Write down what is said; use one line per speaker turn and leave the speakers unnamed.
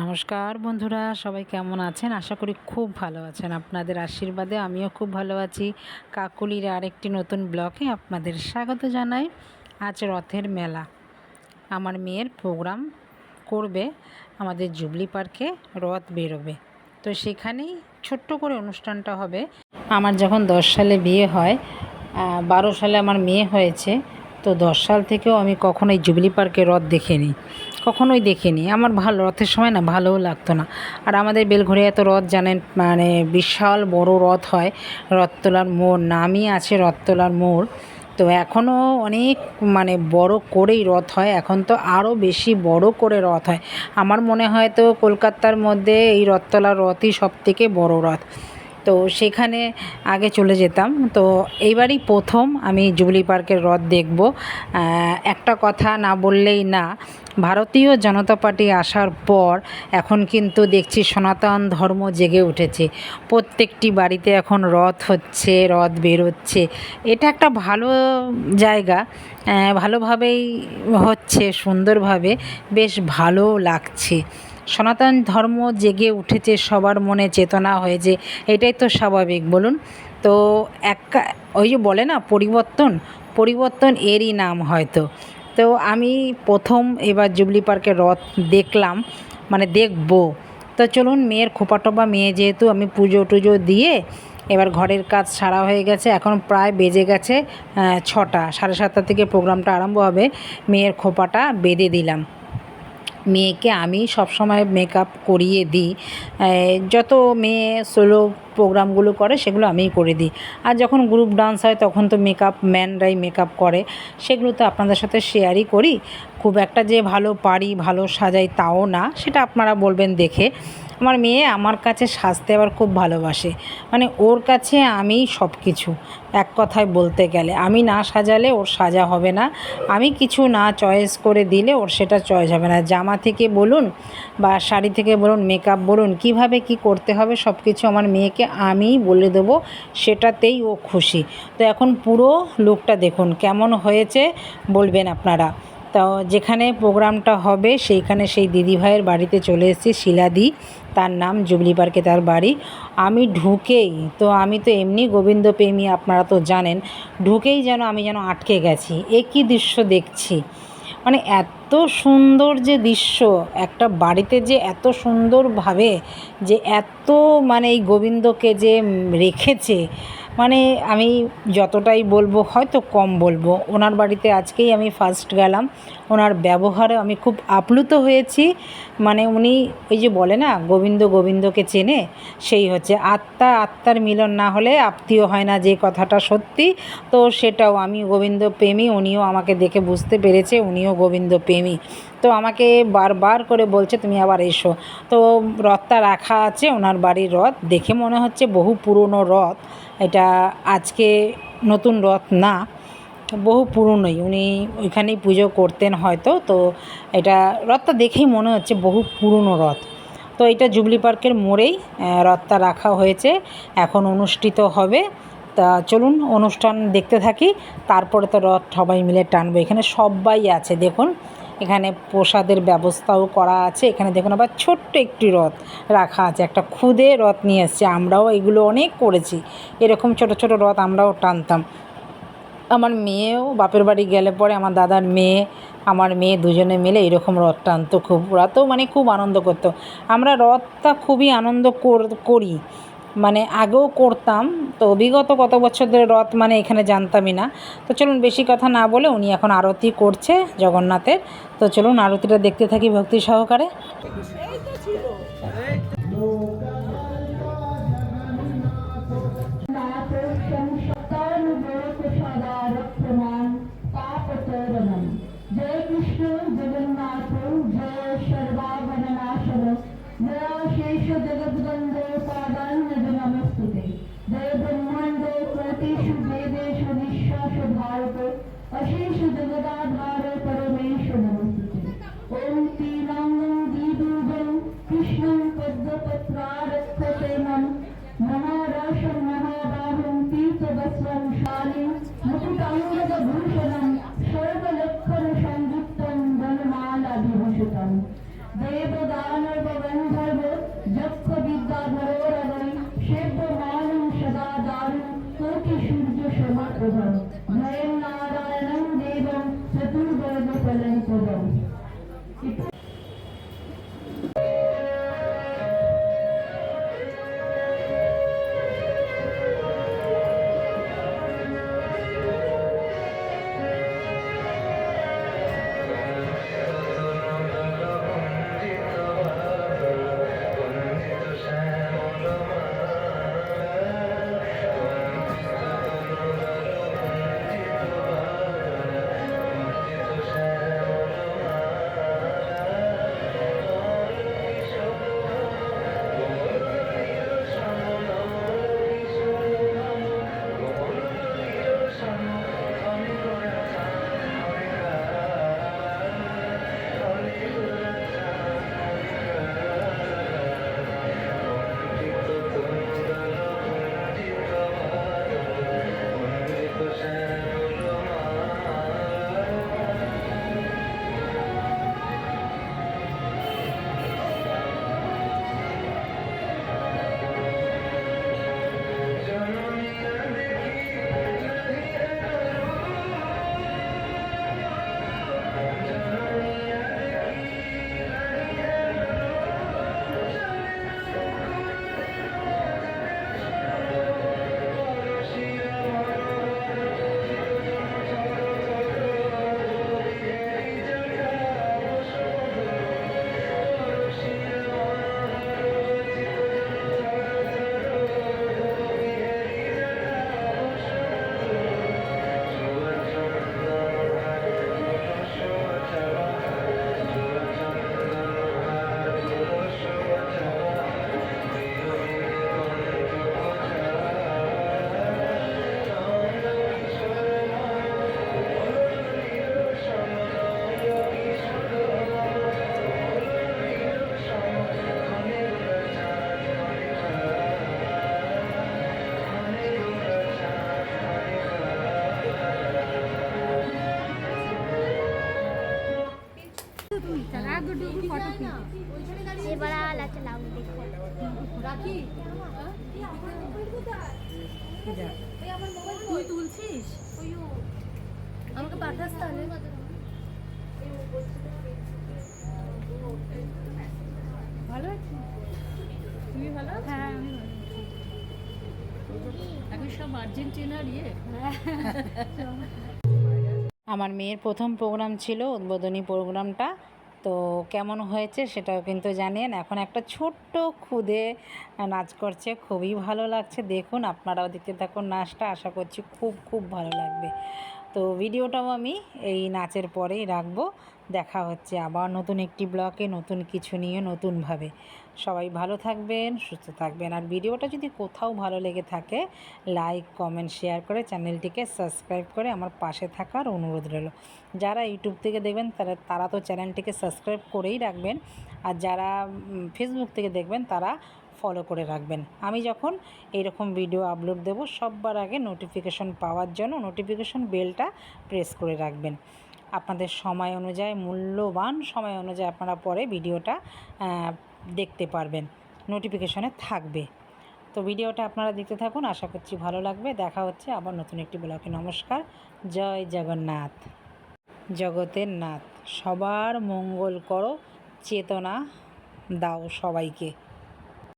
নমস্কার বন্ধুরা, সবাই কেমন আছেন? আশা করি খুব ভালো আছেন। আপনাদের আশীর্বাদে আমিও খুব ভালো আছি। কাকুলির আরেকটি নতুন ব্লগে আপনাদের স্বাগত জানাই। আজ রথের মেলা, আমার মেয়ের প্রোগ্রাম করবে, আমাদের জুবলি পার্কে রথ বেরোবে, তো সেখানেই ছোট্ট করে অনুষ্ঠানটা হবে। আমার যখন 10 সালে বিয়ে হয়, 12 সালে আমার মেয়ে হয়েছে, তো 10 সাল থেকেও আমি কখনোই জুবলি পার্কে রথ দেখিনি, কখনোই দেখিনি। আমার ভালো রথের সময় না ভালোও লাগতো না। আর আমাদের বেলঘড়িয়া তো রথ জানেন, মানে বিশাল বড় রথ হয়। রথতলার মোড় নামই আছে রথতলার মোড়। তো এখনও অনেক বড় করেই রথ হয়, এখন তো আরও বেশি বড় করে রথ হয়। আমার মনে হয় তো কলকাতার মধ্যে এই রথতলার রথই সবথেকে বড় রথ। তো সেখানে আগে চলে যেতাম। তো এইবারই প্রথম আমি জুবলি পার্কের রথ দেখব। একটা কথা না বললেই না, ভারতীয় জনতা পার্টি আসার পর এখন কিন্তু দেখছি সনাতন ধর্ম জেগে উঠেছে। প্রত্যেকটি বাড়িতে এখন রথ হচ্ছে, রথ বেরোচ্ছে। এটা একটা ভালো জায়গা, ভালোভাবেই হচ্ছে, সুন্দরভাবে, বেশ ভালো লাগছে। সনাতন ধর্ম জেগে উঠেছে, সবার মনে চেতনা হয়েছে, এটাই তো স্বাভাবিক বলুন। তো ওই যে বলে না, পরিবর্তন এরই নাম হয়তো। তো আমি প্রথম এবার জুবলি পার্কে রথ দেখলাম, দেখব। তো চলুন, মেয়ের খোঁপাটোপা মেয়ে যেহেতু, আমি পুজো টুজো দিয়ে এবার ঘরের কাজ সারা হয়ে গেছে, এখন প্রায় বেজে গেছে 6টা, 7:30 থেকে প্রোগ্রামটা আরম্ভ হবে। মেয়ের খোঁপাটা বেঁধে দিলাম। মেয়েকে আমি সবসময় মেকআপ করিয়ে দিই। যত মেয়ে সোলো প্রোগ্রামগুলো করে সেগুলো আমিই করে দিই। আর যখন গ্রুপ ডান্স হয় তখন তো মেকআপ ম্যানরাই মেকআপ করে, সেগুলো তো আপনাদের সাথে শেয়ারই করি। খুব একটা যে ভালো পারি, ভালো সাজাই তাও না, সেটা আপনারা বলবেন দেখে। আমার মেয়ে আমার কাছে সাজতে আবার খুব ভালোবাসে, ওর কাছে আমি সব কিছু। এক কথায় বলতে গেলে, আমি না সাজালে ওর সাজা হবে না, আমি কিছু না চয়েস করে দিলে ওর সেটা চয়েস হবে না। জামা থেকে বলুন বা শাড়ি থেকে বলুন, মেকআপ বলুন, কিভাবে কি করতে হবে সব কিছু আমার মেয়েকে আমিই বলে দেবো, সেটাতেই ও খুশি। তো এখন পুরো লুকটা দেখুন কেমন হয়েছে, বলবেন আপনারা। তো যেখানে প্রোগ্রামটা হবে সেইখানে সেই দিদিভাইয়ের বাড়িতে চলে এসেছি, শিলাদি তার নাম, জুবলি পার্কে তার বাড়ি। আমি ঢুকেই তো, আমি তো এমনি গোবিন্দপ্রেমী, আপনারা তো জানেন, ঢুকেই আমি যেন আটকে গেছি। কী দৃশ্য দেখছি, এত সুন্দর যে দৃশ্য, একটা বাড়িতে যে এত সুন্দরভাবে যে এত এই গোবিন্দকে যে রেখেছে, আমি যতটাই বলবো হয়তো কম বলবো। ওনার বাড়িতে আজকেই আমি ফার্স্ট গেলাম, ওনার ব্যবহারে আমি খুব আপ্লুত হয়েছি। উনি ওই যে বলে না, গোবিন্দকে চেনে, সেই হচ্ছে আত্মার মিলন না হলে আত্মীয় হয় না, যে কথাটা সত্যি। তো সেটাও, আমি গোবিন্দপ্রেমী, উনিও আমাকে দেখে বুঝতে পেরেছে উনিও গোবিন্দপ্রেমী। তো আমাকে বারবার করে বলছে তুমি আবার এসো। তো রথটা রাখা আছে, ওনার বাড়ির রথ দেখে মনে হচ্ছে বহু পুরনো রথ। এটা আজকে নতুন রথ না, বহু পুরনোই, উনি ওইখানেই পুজো করতেন হয়তো। তো এটা রথটা দেখেই মনে হচ্ছে বহু পুরনো রথ। তো এটা জুবলি পার্কের মোড়েই রথটা রাখা হয়েছে, এখন অনুষ্ঠিত হবে। তা চলুন অনুষ্ঠান দেখতে থাকি, তারপরে তো রথ সবাই মিলে টানবে। এখানে সবাই আছে দেখুন, এখানে প্রসাদের ব্যবস্থাও করা আছে। এখানে দেখুন আবার ছোট্ট একটি রথ রাখা আছে, একটা খুদে রথ নিয়ে এসছে। আমরাও এগুলো অনেক করেছি, এরকম ছোট ছোট রথ আমরাও টানতাম। আমার মেয়েও বাপের বাড়ি গেলে পরে, আমার দাদার মেয়ে, আমার মেয়ে দুজনে মিলে এরকম রথ টানতো খুব। ওরা তো খুব আনন্দ করতো। আমরা রথটা খুবই আনন্দ করি, আগেও করতাম। তো বিগত কত বছর ধরে রথ এখানে জানতামই না। তো চলুন, বেশি কথা না বলে, উনি এখন আরতি করছে জগন্নাথের। তো চলুন আরতিটা দেখতে থাকি ভক্তি সহকারে।
जय कृष्ण जगन्नाथ जय सर्वाभरणनाशन जय शेष जगद्वंदे पादान्यद नमस्तुते जय ब्रह्मांडे कोटिषु वेदेषु निःश्वासु भारत अशेष जगदाधार परमेश नमस्तुते ओम तीनांगं दीदुगं कृष्णं पद्मपत्रारक्षतेनं महाराशं महाबाहुं पीतवस्त्रं शालिं मुकुटाङ्गदभूषणं सर्वलक्षण संयुक्तं वनमालाभिभूषितं देवदानव
ये बड़ा वाला चलाओ देखो
তুই তুলছিস আমাকে পাঠাস তাহলে ভালো আছি তুমি ভালো আছো? হ্যাঁ আমি ভালো আছি। এখন সব আর্জেন্টিনার
আমার মেয়ের প্রথম প্রোগ্রাম ছিল উদ্বোধনী প্রোগ্রামটা, তো কেমন হয়েছে সেটাও কিন্তু জানেন। এখন একটা ছোট্ট খুদে নাচ করছে, খুবই ভালো লাগছে। দেখুন, আপনারাও দেখতে থাকুন নাচটা, আশা করছি খুব খুব ভালো লাগবে। তো ভিডিওটাও আমি এই নাচের পরেই রাখবো। দেখা হচ্ছে আবার নতুন একটি ব্লগে, নতুন কিছু নিয়ে, নতুনভাবে। সবাই ভালো থাকবেন, সুস্থ থাকবেন। আর ভিডিওটা যদি কোথাও ভালো লেগে থাকে, লাইক কমেন্ট শেয়ার করে চ্যানেলটিকে সাবস্ক্রাইব করে আমার পাশে থাকার অনুরোধ রইল। যারা ইউটিউব থেকে দেখবেন তারা তো চ্যানেলটিকে সাবস্ক্রাইব করেই রাখবেন, আর যারা ফেসবুক থেকে দেখবেন তারা ফলো করে রাখবেন। আমি যখন এইরকম ভিডিও আপলোড দেব সবার আগে নোটিফিকেশন পাওয়ার জন্য নোটিফিকেশন বেলটা প্রেস করে রাখবেন। আপনাদের সময় অনুযায়ী, মূল্যবান সময় অনুযায়ী আপনারা পরে ভিডিওটা দেখতে পারবেন, নোটিফিকেশনে থাকবে। তো ভিডিওটা আপনারা দেখতে থাকুন, আশা করছি ভালো লাগবে। দেখা হচ্ছে আবার নতুন একটি ব্লগে। নমস্কার, জয় জগন্নাথ। জগতের নাথ সবার মঙ্গল করো, চেতনা দাও সবাইকে।